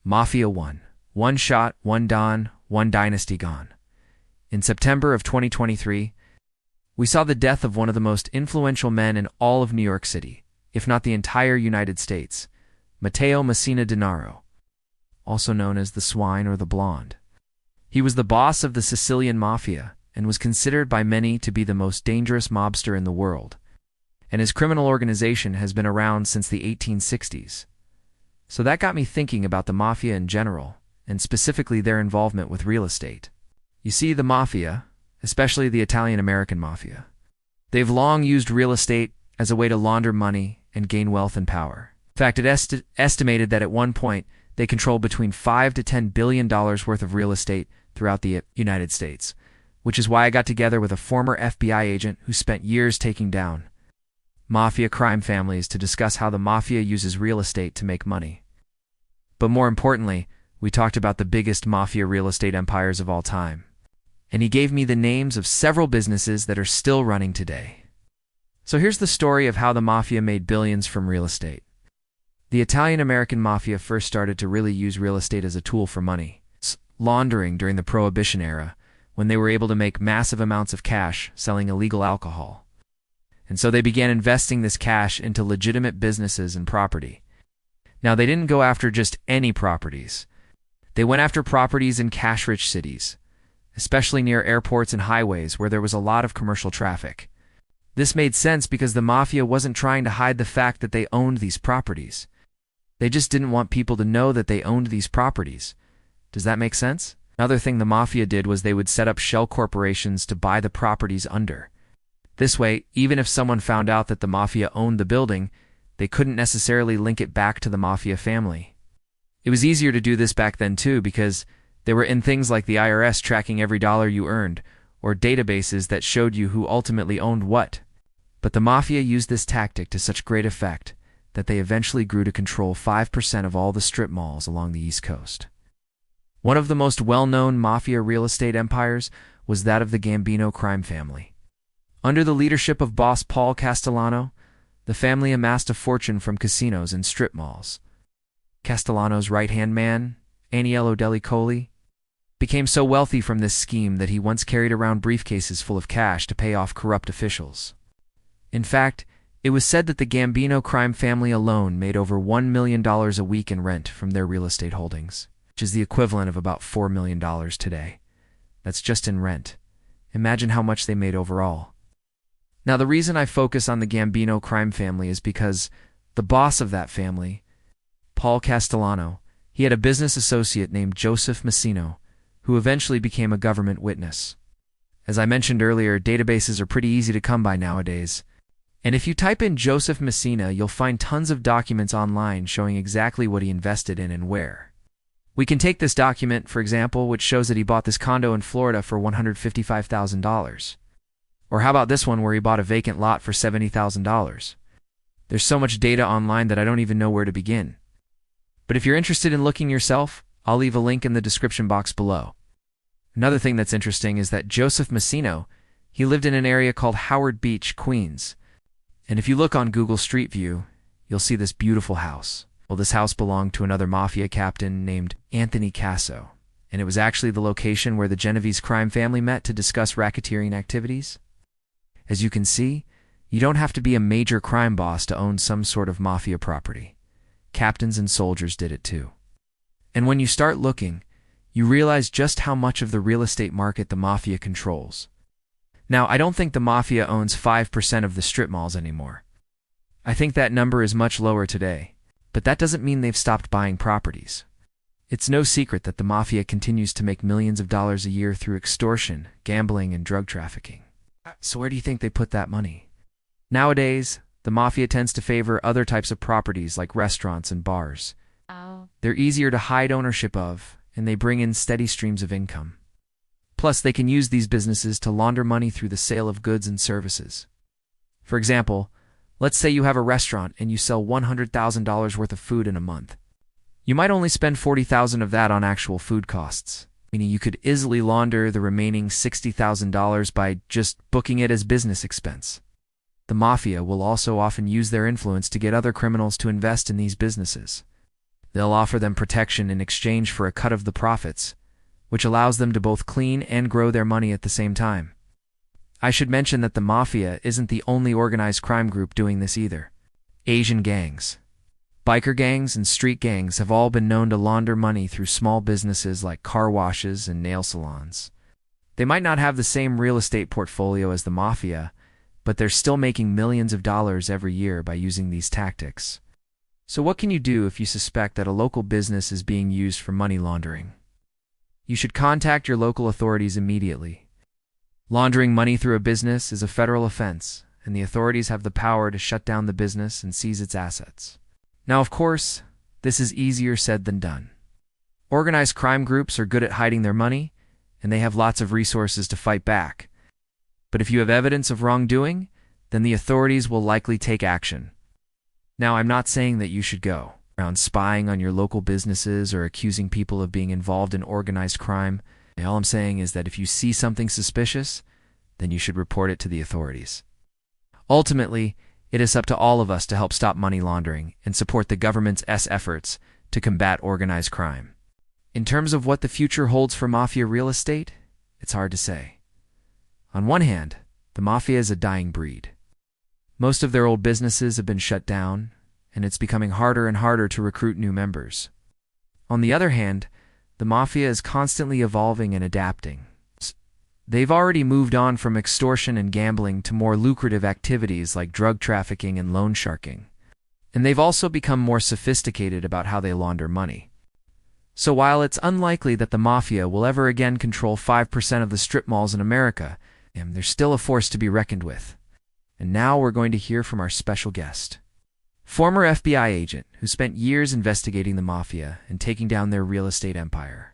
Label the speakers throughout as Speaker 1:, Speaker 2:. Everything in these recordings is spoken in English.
Speaker 1: Mafia 1. One shot, one Don, one dynasty gone. In September of 2023, we saw the death of one of the most influential men in all of New York City, if not the entire United States, Matteo Messina Denaro, also known as the Swine or the Blonde. He was the boss of the Sicilian Mafia and was considered by many to be the most dangerous mobster in the world, and his criminal organization has been around since the 1860s. So that got me thinking about the Mafia in general, and specifically their involvement with real estate. You see, the Mafia, especially the Italian-American Mafia, they've long used real estate as a way to launder money and gain wealth and power. In fact, it estimated that at one point they controlled between $5 to $10 billion worth of real estate throughout the United States, which is why I got together with a former FBI agent who spent years taking down Mafia crime families to discuss how the Mafia uses real estate to make money. But more importantly, we talked about the biggest Mafia real estate empires of all time, and he gave me the names of several businesses that are still running today. So here's the story of how the Mafia made billions from real estate. The Italian-American Mafia first started to really use real estate as a tool for money laundering during the Prohibition era, when they were able to make massive amounts of cash selling illegal alcohol. And so they began investing this cash into legitimate businesses and property. Now, they didn't go after just any properties. They went after properties in cash-rich cities, especially near airports and highways where there was a lot of commercial traffic. This made sense because the Mafia wasn't trying to hide the fact that they owned these properties. They just didn't want people to know that they owned these properties. Does that make sense? Another thing the Mafia did was they would set up shell corporations to buy the properties under. This way, even if someone found out that the Mafia owned the building, they couldn't necessarily link it back to the Mafia family. It was easier to do this back then too because they were in things like the IRS tracking every dollar you earned, or databases that showed you who ultimately owned what. But the Mafia used this tactic to such great effect that they eventually grew to control 5% of all the strip malls along the East Coast. One of the most well-known Mafia real estate empires was that of the Gambino crime family. Under the leadership of boss Paul Castellano, the family amassed a fortune from casinos and strip malls. Castellano's right-hand man, Aniello Dellicoli, became so wealthy from this scheme that he once carried around briefcases full of cash to pay off corrupt officials. In fact, it was said that the Gambino crime family alone made over $1 million a week in rent from their real estate holdings, which is the equivalent of about $4 million today. That's just in rent. Imagine how much they made overall. Now, the reason I focus on the Gambino crime family is because the boss of that family, Paul Castellano, he had a business associate named Joseph Messina, who eventually became a government witness. As I mentioned earlier, databases are pretty easy to come by nowadays. And if you type in Joseph Messina, you'll find tons of documents online showing exactly what he invested in and where. We can take this document, for example, which shows that he bought this condo in Florida for $155,000. Or how about this one where he bought a vacant lot for $70,000? There's so much data online that I don't even know where to begin. But if you're interested in looking yourself, I'll leave a link in the description box below. Another thing that's interesting is that Joseph Messina, he lived in an area called Howard Beach, Queens. And if you look on Google Street View, you'll see this beautiful house. Well, this house belonged to another Mafia captain named Anthony Casso, and it was actually the location where the Genovese crime family met to discuss racketeering activities. As you can see, you don't have to be a major crime boss to own some sort of Mafia property. Captains and soldiers did it too. And when you start looking, you realize just how much of the real estate market the Mafia controls. Now, I don't think the Mafia owns 5% of the strip malls anymore. I think that number is much lower today. But that doesn't mean they've stopped buying properties. It's no secret that the Mafia continues to make millions of dollars a year through extortion, gambling, and drug trafficking. So where do you think they put that money? Nowadays, the Mafia tends to favor other types of properties like restaurants and bars. They're easier to hide ownership of, and they bring in steady streams of income. Plus, they can use these businesses to launder money through the sale of goods and services. For example, let's say you have a restaurant and you sell $100,000 worth of food in a month. You might only spend $40,000 of that on actual food costs, meaning you could easily launder the remaining $60,000 by just booking it as business expense. The Mafia will also often use their influence to get other criminals to invest in these businesses. They'll offer them protection in exchange for a cut of the profits, which allows them to both clean and grow their money at the same time. I should mention that the Mafia isn't the only organized crime group doing this either. Asian gangs, biker gangs, and street gangs have all been known to launder money through small businesses like car washes and nail salons. They might not have the same real estate portfolio as the Mafia, but they're still making millions of dollars every year by using these tactics. So what can you do if you suspect that a local business is being used for money laundering? You should contact your local authorities immediately. Laundering money through a business is a federal offense, and the authorities have the power to shut down the business and seize its assets. Now, of course, this is easier said than done. Organized crime groups are good at hiding their money, and they have lots of resources to fight back. But if you have evidence of wrongdoing, then the authorities will likely take action. Now, I'm not saying that you should go around spying on your local businesses or accusing people of being involved in organized crime. All I'm saying is that if you see something suspicious, then you should report it to the authorities. Ultimately, it is up to all of us to help stop money laundering and support the government's efforts to combat organized crime. In terms of what the future holds for Mafia real estate, it's hard to say. On one hand, the Mafia is a dying breed. Most of their old businesses have been shut down, and it's becoming harder and harder to recruit new members. On the other hand, the Mafia is constantly evolving and adapting. They've already moved on from extortion and gambling to more lucrative activities like drug trafficking and loan sharking. And they've also become more sophisticated about how they launder money. So while it's unlikely that the Mafia will ever again control 5% of the strip malls in America, they're still a force to be reckoned with. And now we're going to hear from our special guest. Former FBI agent who spent years investigating the Mafia and taking down their real estate empire.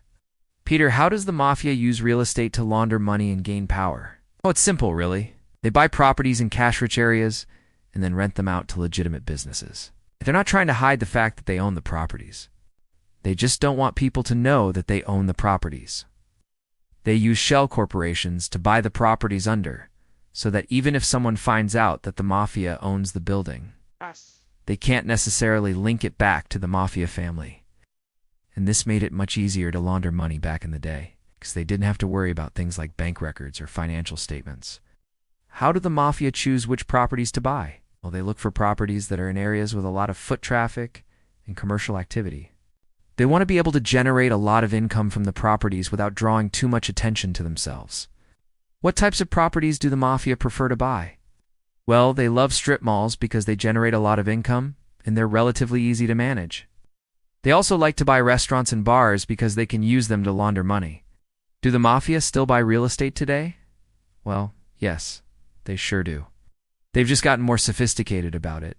Speaker 1: Peter, how does the Mafia use real estate to launder money and gain power? Oh, it's simple, really. They buy properties in cash-rich areas and then rent them out to legitimate businesses. They're not trying to hide the fact that they own the properties. They just don't want people to know that they own the properties. They use shell corporations to buy the properties under, so that even if someone finds out that the Mafia owns the building, they can't necessarily link it back to the Mafia family. And this made it much easier to launder money back in the day, because they didn't have to worry about things like bank records or financial statements. How do the Mafia choose which properties to buy? Well, they look for properties that are in areas with a lot of foot traffic and commercial activity. They want to be able to generate a lot of income from the properties without drawing too much attention to themselves. What types of properties do the Mafia prefer to buy? Well, they love strip malls because they generate a lot of income and they're relatively easy to manage. They also like to buy restaurants and bars because they can use them to launder money. Do the Mafia still buy real estate today? Well, yes, they sure do. They've just gotten more sophisticated about it.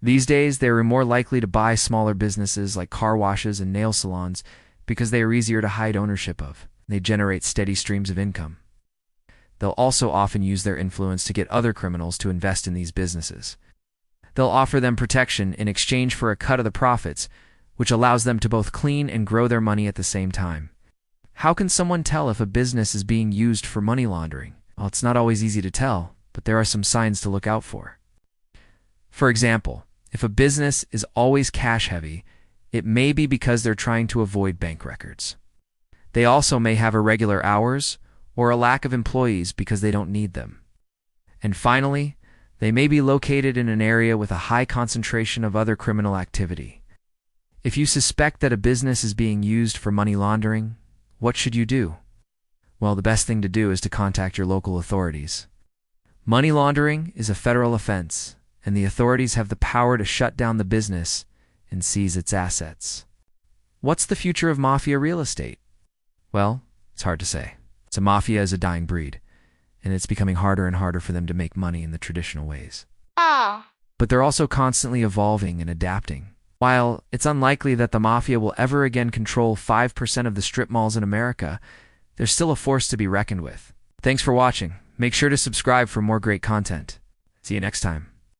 Speaker 1: These days, they are more likely to buy smaller businesses like car washes and nail salons because they are easier to hide ownership of. They generate steady streams of income. They'll also often use their influence to get other criminals to invest in these businesses. They'll offer them protection in exchange for a cut of the profits, which allows them to both clean and grow their money at the same time. How can someone tell if a business is being used for money laundering? Well, it's not always easy to tell, but there are some signs to look out for. For example, if a business is always cash-heavy, it may be because they're trying to avoid bank records. They also may have irregular hours or a lack of employees because they don't need them. And finally, they may be located in an area with a high concentration of other criminal activity. If you suspect that a business is being used for money laundering, what should you do? Well, the best thing to do is to contact your local authorities. Money laundering is a federal offense, and the authorities have the power to shut down the business and seize its assets. What's the future of Mafia real estate? Well, it's hard to say. The Mafia is a dying breed, and it's becoming harder and harder for them to make money in the traditional ways. But they're also constantly evolving and adapting. While it's unlikely that the Mafia will ever again control 5% of the strip malls in America, they're still a force to be reckoned with. Thanks for watching. Make sure to subscribe for more great content. See you next time.